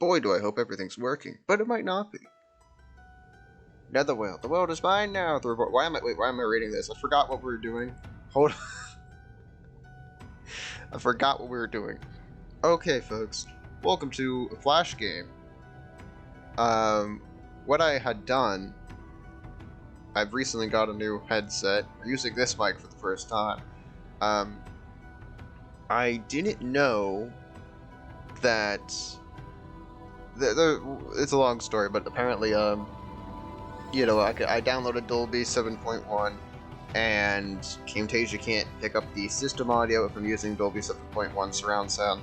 Boy, do I hope everything's working, but it might not be. Netherworld. The world is mine now. Why am I reading this? I forgot what we were doing. Hold on. I forgot what we were doing. Okay, folks. Welcome to a Flash game. What I had done, I've recently got a new headset. I'm using this mic for the first time. I didn't know that... it's a long story, but apparently, you know, I downloaded Dolby 7.1, and Camtasia can't pick up the system audio if I'm using Dolby 7.1 surround sound.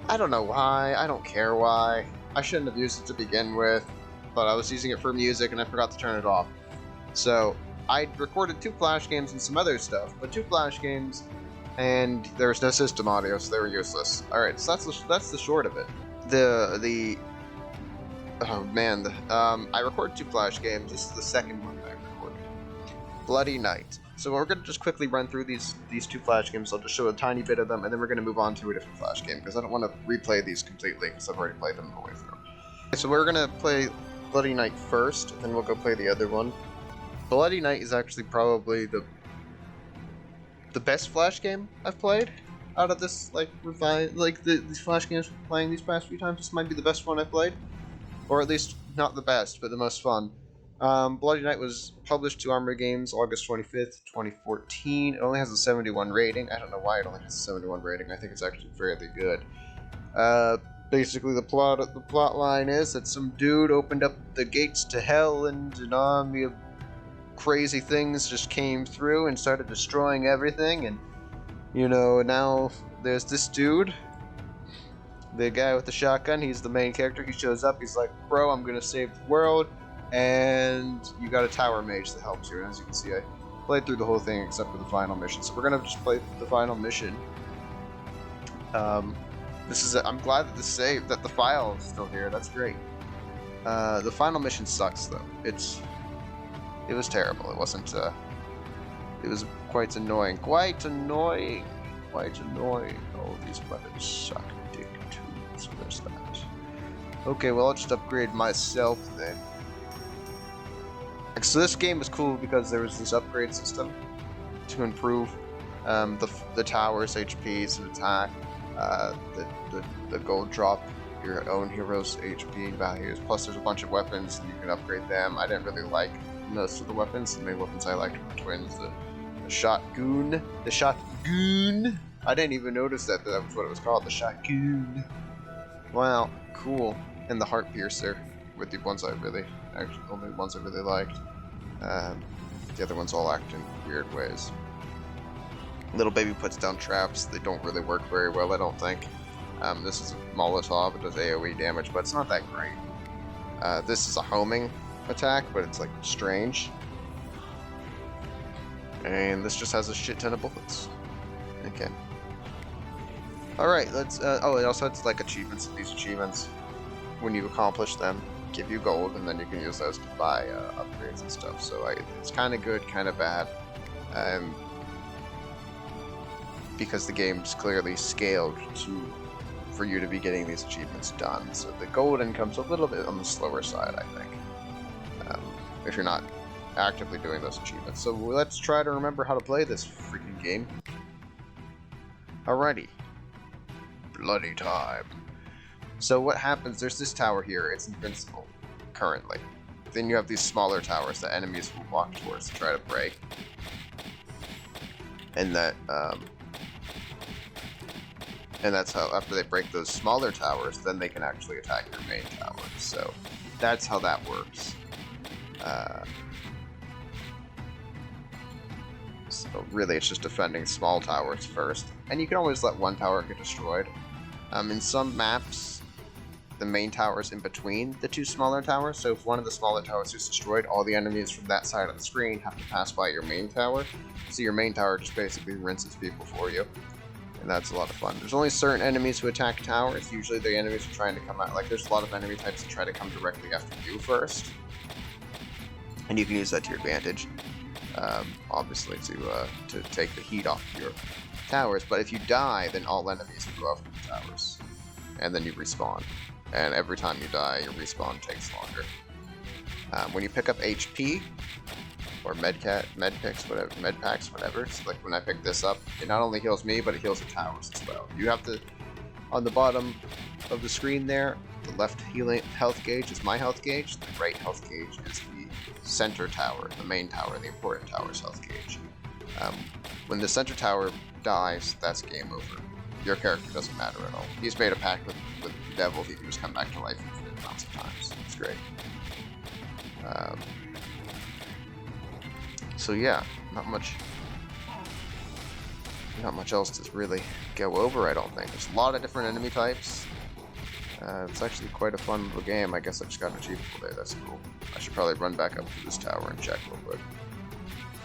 I don't know why, I don't care why. I shouldn't have used it to begin with, but I was using it for music and I forgot to turn it off. So, I recorded 2 Flash games and some other stuff, but 2 Flash games, and there was no system audio, so they were useless. Alright, so that's the short of it. Oh man, I recorded 2 Flash games. This is the second one I recorded. Bloody Night. So we're going to just quickly run through these 2 Flash games. I'll just show a tiny bit of them, and then we're going to move on to a different Flash game, because I don't want to replay these completely, because I've already played them the way through. Okay, so we're going to play Bloody Night first, then we'll go play the other one. Bloody Night is actually probably the best Flash game I've played. Out of this, like, these Flash games we're playing these past few times, this might be the best one I've played. Or at least, not the best, but the most fun. Bloody Night was published to Armory Games August 25th, 2014. It only has a 71 rating. I don't know why it only has a 71 rating. I think it's actually fairly good. Basically, the plot line is that some dude opened up the gates to hell, and an army of crazy things just came through and started destroying everything, and you know, now there's this dude, the guy with the shotgun. He's the main character. He shows up, he's like, bro, I'm gonna save the world, and you got a tower mage that helps you. And as you can see, I played through the whole thing except for the final mission, so we're gonna just play the final mission. I'm glad that the file is still here. That's great. The final mission sucks though. It was terrible. It wasn't, it was quite annoying. Quite annoying. Oh, these buttons suck dick too. So there's that. Okay, well, I'll just upgrade myself then. So this game was cool because there was this upgrade system to improve the tower's HPs and attack, the gold drop your own hero's HP values. Plus, there's a bunch of weapons and you can upgrade them. I didn't really like most of the weapons. The main weapons I liked were twins. The shotgun. I didn't even notice that was what it was called. The shotgun. Wow, cool. And the heart piercer were the ones only ones I really liked. The other ones all act in weird ways. Little baby puts down traps. They don't really work very well, I don't think. This is a Molotov. It does AoE damage, but it's not that great. This is a homing attack, but it's like strange. And this just has a shit ton of bullets. Okay. Alright, let's, oh, it also has like achievements. These achievements, when you accomplish them, give you gold, and then you can use those to buy upgrades and stuff. So it's kind of good, kind of bad. Because the game's clearly scaled for you to be getting these achievements done. So the gold income's a little bit on the slower side, I think. If you're not actively doing those achievements. So let's try to remember how to play this freaking game. Alrighty. Bloody time. So what happens, there's this tower here, it's invincible, currently. Then you have these smaller towers that enemies will walk towards to try to break. And that's how, after they break those smaller towers, then they can actually attack your main tower. So that's how that works. So really it's just defending small towers first. And you can always let one tower get destroyed. In some maps, the main tower is in between the 2 smaller towers, so if one of the smaller towers is destroyed, all the enemies from that side of the screen have to pass by your main tower. So your main tower just basically rinses people for you. And that's a lot of fun. There's only certain enemies who attack towers. Usually the enemies are trying to come out, like there's a lot of enemy types that try to come directly after you first. And you can use that to your advantage. Obviously to take the heat off your towers, but if you die, then all enemies will go after the towers. and then you respawn. And every time you die, your respawn takes longer. When you pick up HP, or med packs, whatever. So like when I pick this up, it not only heals me, but it heals the towers as well. You have to, on the bottom of the screen there, the left healing health gauge is my health gauge, the right health gauge is the center tower, the main tower, the important tower's health gauge. When the center tower dies, that's game over. Your character doesn't matter at all. He's made a pact with the devil, he can just come back to life infinite amounts of times. It's great. So yeah, not much else to really go over, I don't think. There's a lot of different enemy types. It's actually quite a fun little game. I guess I just got an achievable there, that's cool. I should probably run back up to this tower and check real quick.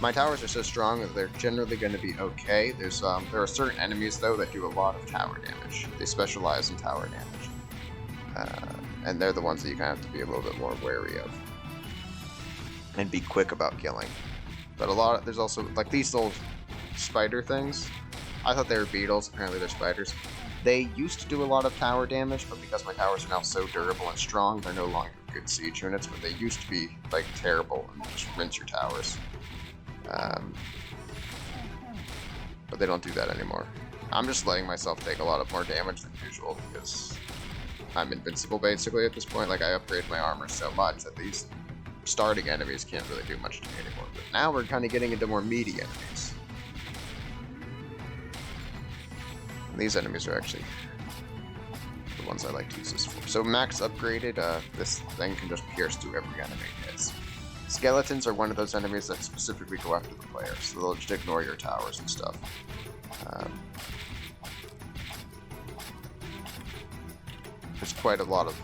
My towers are so strong that they're generally going to be okay. There are certain enemies though that do a lot of tower damage. They specialize in tower damage. And they're the ones that you kind of have to be a little bit more wary of. And be quick about killing. But there's also, like these little spider things. I thought they were beetles, apparently they're spiders. They used to do a lot of tower damage, but because my towers are now so durable and strong, they're no longer good siege units, but they used to be, like, terrible and just rinse your towers. But they don't do that anymore. I'm just letting myself take a lot of more damage than usual, because I'm invincible, basically, at this point. Like, I upgrade my armor so much that these starting enemies can't really do much to me anymore. But now we're kind of getting into more meaty enemies. And these enemies are actually the ones I like to use this for. So max upgraded, this thing can just pierce through every enemy it hits. Skeletons are one of those enemies that specifically go after the player, so they'll just ignore your towers and stuff. There's quite a lot of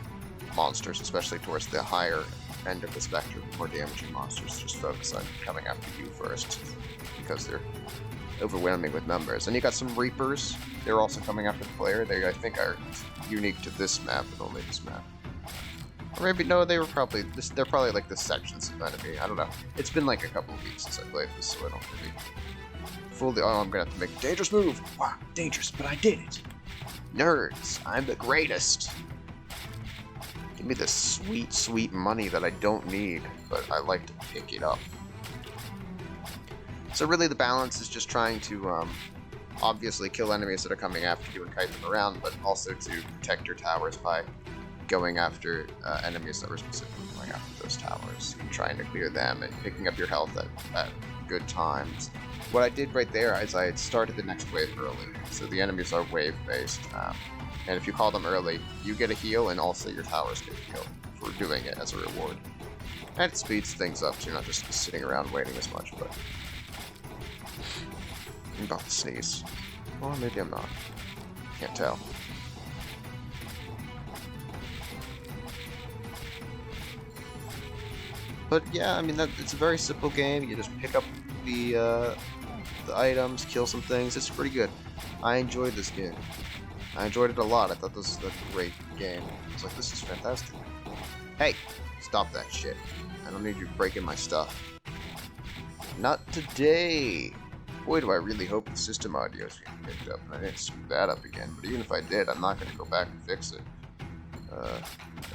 monsters, especially towards the higher end of the spectrum. More damaging monsters just focus on coming after you first, because they're overwhelming with numbers. And you got some Reapers. They're also coming after the player. They, I think, are unique to this map and only this map. Or maybe, no, they're probably like the sections of enemy. I don't know. It's been like a couple of weeks since I played this, so I don't really fully... Oh, I'm gonna have to make a dangerous move! Wow, dangerous, but I did it! Nerds, I'm the greatest! Give me this sweet, sweet money that I don't need, but I like to pick it up. So really the balance is just trying to, obviously kill enemies that are coming after you and kite them around, but also to protect your towers by going after enemies that were specifically going after those towers and trying to clear them and picking up your health at good times. What I did right there is I had started the next wave early, so the enemies are wave based, and if you call them early, you get a heal and also your towers get a heal for doing it as a reward. And it speeds things up so you're not just sitting around waiting as much, but I'm about to sneeze. Or maybe I'm not. Can't tell. But yeah, I mean, it's a very simple game. You just pick up the items, kill some things. It's pretty good. I enjoyed this game. I enjoyed it a lot. I thought this was a great game. I was like, this is fantastic. Hey, stop that shit. I don't need you breaking my stuff. Not today. Boy, do I really hope the system audio is getting picked up, and I didn't screw that up again. But even if I did, I'm not going to go back and fix it.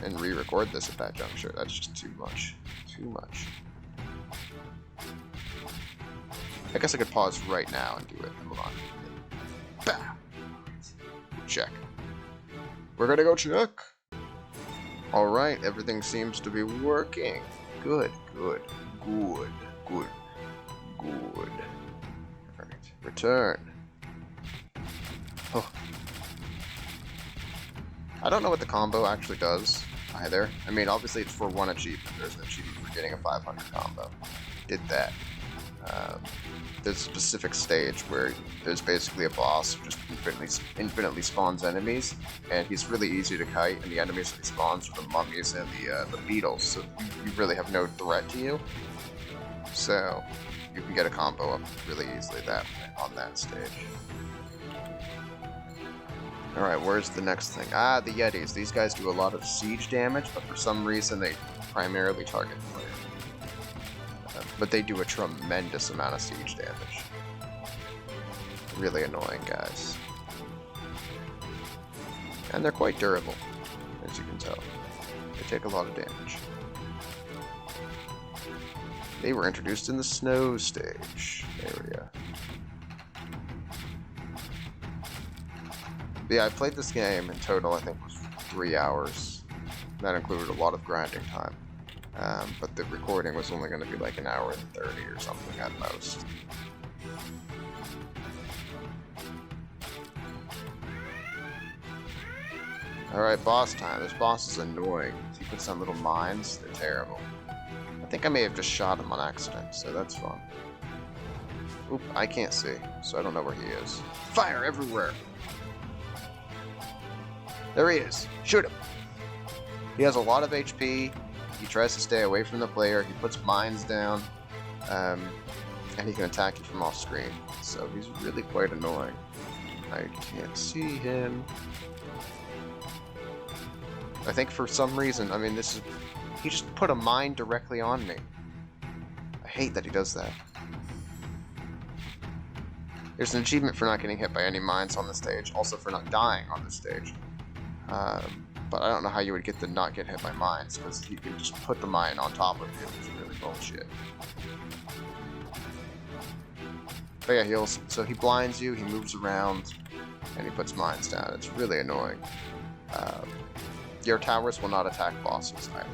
And re-record this at that juncture. That's just too much. Too much. I guess I could pause right now and do it. Hold on. Bah! Check. We're gonna go check! Alright, everything seems to be working. Good, good, good, good, good. Alright, return. Oh. I don't know what the combo actually does, either. I mean, obviously it's for one achievement. There's an achievement for getting a 500 combo. Did that. There's a specific stage where there's basically a boss who just infinitely spawns enemies, and he's really easy to kite, and the enemies that he spawns are the mummies and the beetles, so you really have no threat to you. So, you can get a combo up really easily on that stage. Alright, where's the next thing? Ah, the Yetis. These guys do a lot of siege damage, but for some reason they primarily target the player. But they do a tremendous amount of siege damage. Really annoying, guys. And they're quite durable, as you can tell. They take a lot of damage. They were introduced in the snow stage area. Yeah, I played this game in total, I think it was 3 hours. That included a lot of grinding time. But the recording was only going to be like an hour and 30 or something at most. Alright, boss time. This boss is annoying. He puts on little mines. They're terrible. I think I may have just shot him on accident, so that's fun. Oop, I can't see, so I don't know where he is. Fire everywhere! There he is. Shoot him! He has a lot of HP. He tries to stay away from the player. He puts mines down. And he can attack you from off screen. So he's really quite annoying. I can't see him. I think for some reason, I mean, he just put a mine directly on me. I hate that he does that. There's an achievement for not getting hit by any mines on the stage, also for not dying on the stage. But I don't know how you would get to not get hit by mines, because you can just put the mine on top of you. It's really bullshit. But yeah, so he blinds you, he moves around, and he puts mines down. It's really annoying. Your towers will not attack bosses either.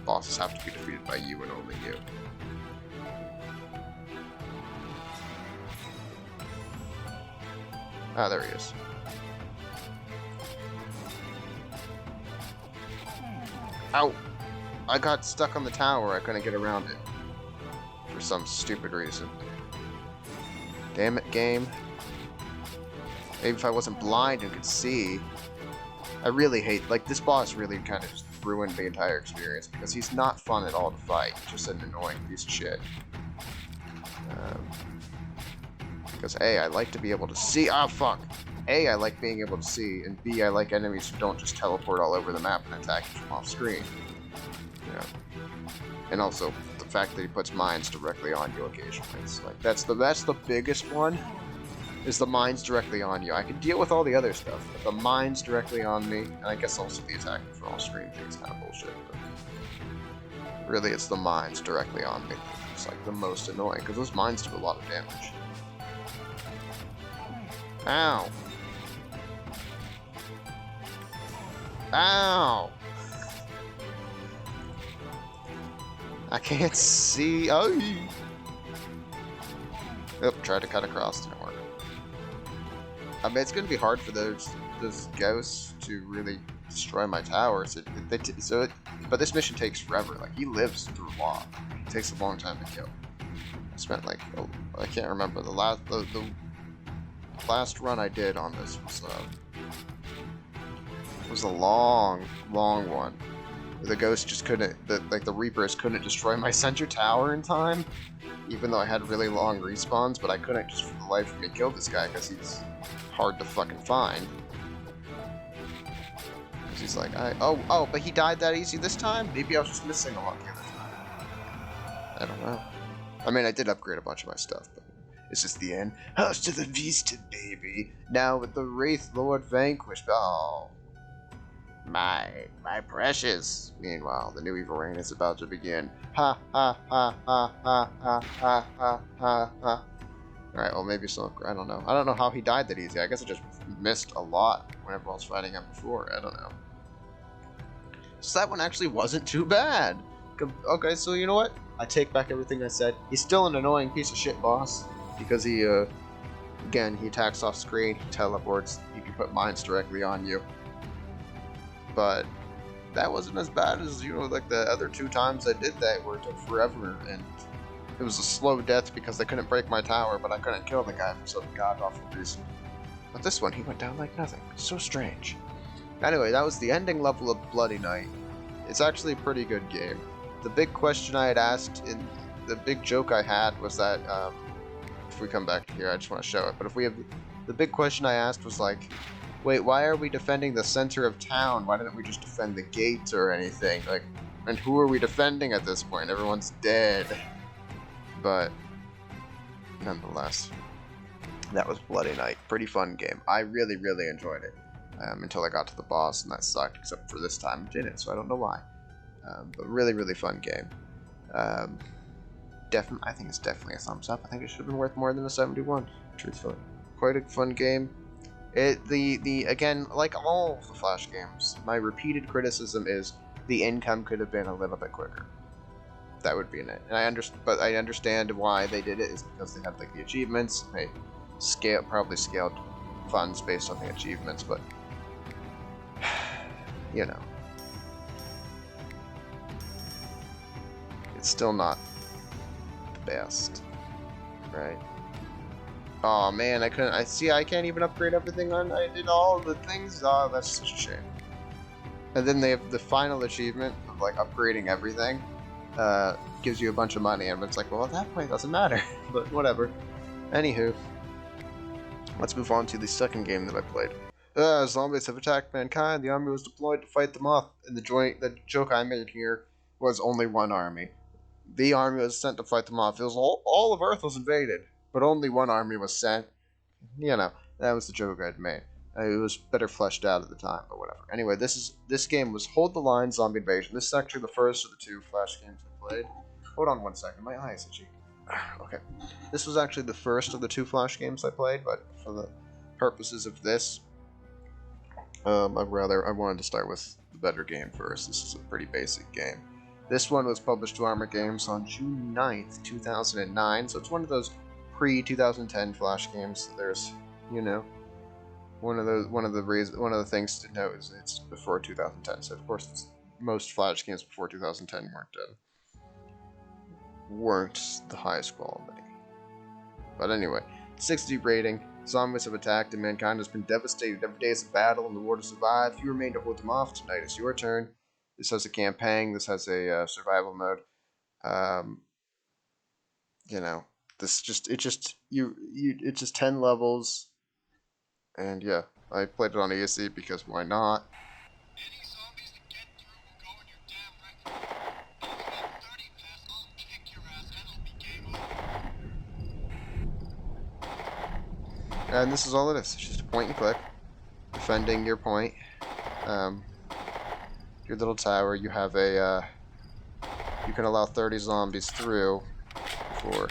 Bosses have to be defeated by you and only you. Ah, there he is. Ow! I got stuck on the tower, I couldn't get around it. For some stupid reason. Damn it, game. Maybe if I wasn't blind and could see. I really hate, like, this boss really kind of just ruined the entire experience, because he's not fun at all to fight. He's just an annoying piece of shit. Because A, I like to be able to see. Ah, fuck! A, I like being able to see, and B, I like enemies who don't just teleport all over the map and attack you from off screen. You know. And also, the fact that he puts mines directly on you occasionally. It's like, that's the biggest one, is the mines directly on you. I can deal with all the other stuff, but the mines directly on me, and I guess also the attacking from off screen thing's kind of bullshit, but really it's the mines directly on me. It's like the most annoying, because those mines do a lot of damage. Ow! Ow! I can't see. Oh! Oop, tried to cut across, didn't work. I mean, it's gonna be hard for those ghosts to really destroy my towers. But this mission takes forever. Like, he lives through a lot. It takes a long time to kill. I spent like, I can't remember, the last run I did on this was a long one. The ghost just couldn't, the Reapers couldn't destroy my center tower in time, even though I had really long respawns, but I couldn't just for the life of me kill this guy because he's hard to fucking find. Because he's like, oh, but he died that easy this time? Maybe I was just missing a lot the other time. I don't know. I mean, I did upgrade a bunch of my stuff, but it's just the end. House to the Vista, baby. Now with the Wraith Lord vanquished. Oh. My precious. Meanwhile, the new evil reign is about to begin. Ha ha ha ha ha ha ha ha ha ha. Alright, well maybe so. I don't know. I don't know how he died that easy. I guess I just missed a lot whenever I was fighting him before. I don't know. So that one actually wasn't too bad. Okay, so you know what? I take back everything I said. He's still an annoying piece of shit boss. Because he, again, he attacks off screen, he teleports, he can put mines directly on you. But that wasn't as bad as, you know, like the other 2 times I did that where it took forever, and it was a slow death because I couldn't break my tower, but I couldn't kill the guy for some god-awful reason. But this one, he went down like nothing. So strange. Anyway, that was the ending level of Bloody Night. It's actually a pretty good game. The big question I had asked, the big joke I had was that, if we come back here, I just want to show it, but if we have, the big question I asked was like, wait, why are we defending the center of town? Why didn't we just defend the gate or anything? Like, and who are we defending at this point? Everyone's dead. But, nonetheless, that was Bloody Night. Pretty fun game. I really, really enjoyed it. until I got to the boss, and that sucked, except for this time it didn't, so I don't know why. But really, really fun game. I think it's definitely a thumbs up. I think it should have been worth more than a 71, truthfully. Quite a fun game. Again, like all of the Flash games, my repeated criticism is the income could have been a little bit quicker. That would be in it. And I understand why they did it is because they had like the achievements. They probably scaled funds based on the achievements, but you know, it's still not the best, right? Oh man, I couldn't. I can't even upgrade everything I did all the things. Oh, that's such a shame. And then they have the final achievement of like upgrading everything. Gives you a bunch of money, and it's like, well, at that point, it doesn't matter. But whatever. Anywho, let's move on to the second game that I played. Zombies have attacked mankind. The army was deployed to fight them off. And the joke I made here was only one army. The army was sent to fight them off. It was all of Earth was invaded, but only one army was sent. You know, that was the joke I'd made. It was better fleshed out at the time, but whatever. Anyway, this game was Hold the Line Zombie Invasion. This is actually the first of the two Flash games I played. Hold on one second, my eye is itchy. Okay. This was actually the first of the two Flash games I played, but for the purposes of this, I wanted to start with the better game first. This is a pretty basic game. This one was published to Armor Games on June 9th, 2009, so it's one of those pre-2010 Flash games. There's, you know, one of the things to note is it's before 2010. So of course, most Flash games before 2010 weren't the highest quality. But anyway, 60 rating. Zombies have attacked and mankind has been devastated. Every day is a battle and the war to survive. You remain to hold them off. Tonight is your turn. This has a campaign. This has a survival mode. You know, it's just 10 levels. And yeah, I played it on easy because why not? Any zombies that get through will go in your damn record. Give them about 30 past, I'll kick your ass and it'll be game over. And this is all it is. It's just a point and click. Defending your point. Your little tower, you have a, you can allow 30 zombies through before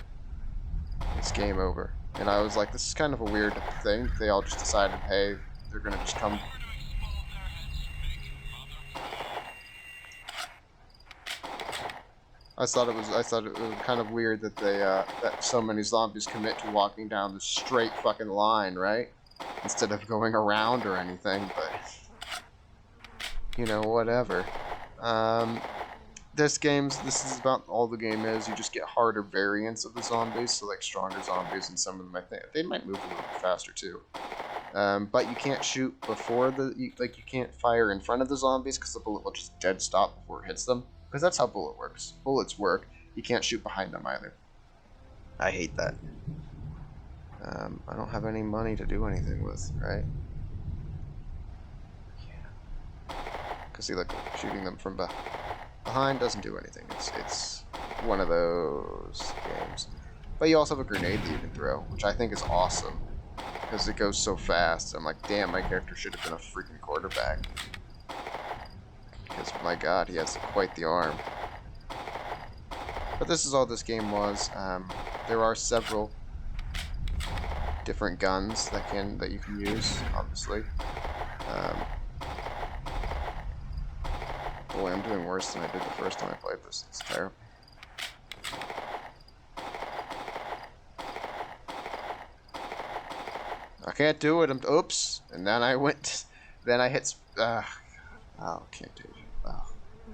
it's game over. And I was like, this is kind of a weird thing. They all just decided, hey, they're gonna just come. I thought it was kind of weird that they that so many zombies commit to walking down the straight fucking line, right? Instead of going around or anything, but you know, whatever. This is about all the game is. You just get harder variants of the zombies, so like stronger zombies, and some of them I think they might move a little bit faster too. But you can't shoot before you can't fire in front of the zombies because the bullet will just dead stop before it hits them. Because that's how bullets work. You can't shoot behind them either. I hate that. I don't have any money to do anything with, right? Yeah. Because see, like shooting them from behind doesn't do anything. It's one of those games. But you also have a grenade that you can throw, which I think is awesome because it goes so fast. I'm like, damn, my character should have been a freaking quarterback. Because my god, he has quite the arm. But this is all this game was. There are several different guns that you can use, obviously. Boy, I'm doing worse than I did the first time I played this. It's terrible. I can't do it. Oops. And then I went. Then I hit. Oh, can't do it.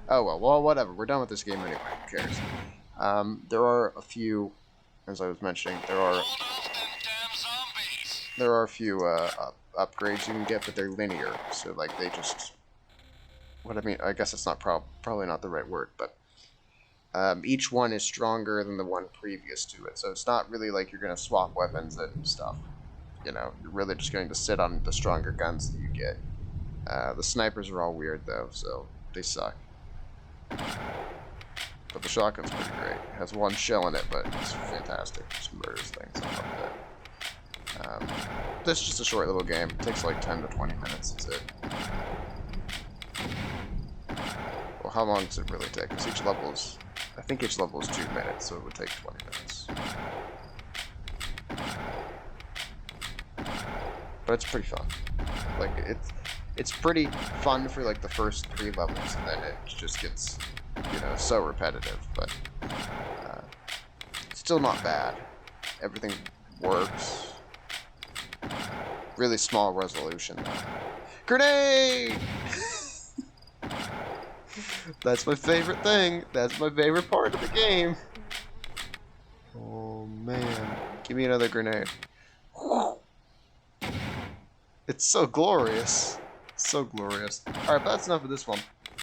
Oh well, whatever. We're done with this game anyway. Who cares? There are a few, as I was mentioning, there are a few upgrades you can get, but they're linear. So like they just. What I mean, I guess it's not probably not the right word, but each one is stronger than the one previous to it. So it's not really like you're gonna swap weapons and stuff. You know, you're really just going to sit on the stronger guns that you get. The snipers are all weird though, so they suck. But the shotgun's pretty great. It has one shell in it, but it's fantastic. It just murders things. I love This is just a short little game. It takes like 10 to 20 minutes. That's it. Well, how long does it really take? Because each level is... I think each level is 2 minutes, so it would take 20 minutes. But it's pretty fun. Like, it's pretty fun for like the first 3 levels, and then it just gets, you know, so repetitive, but still not bad. Everything works. Really small resolution though. Grenade! That's my favorite thing. That's my favorite part of the game. Oh man. Give me another grenade. It's so glorious. So glorious. Alright, but that's enough of this one.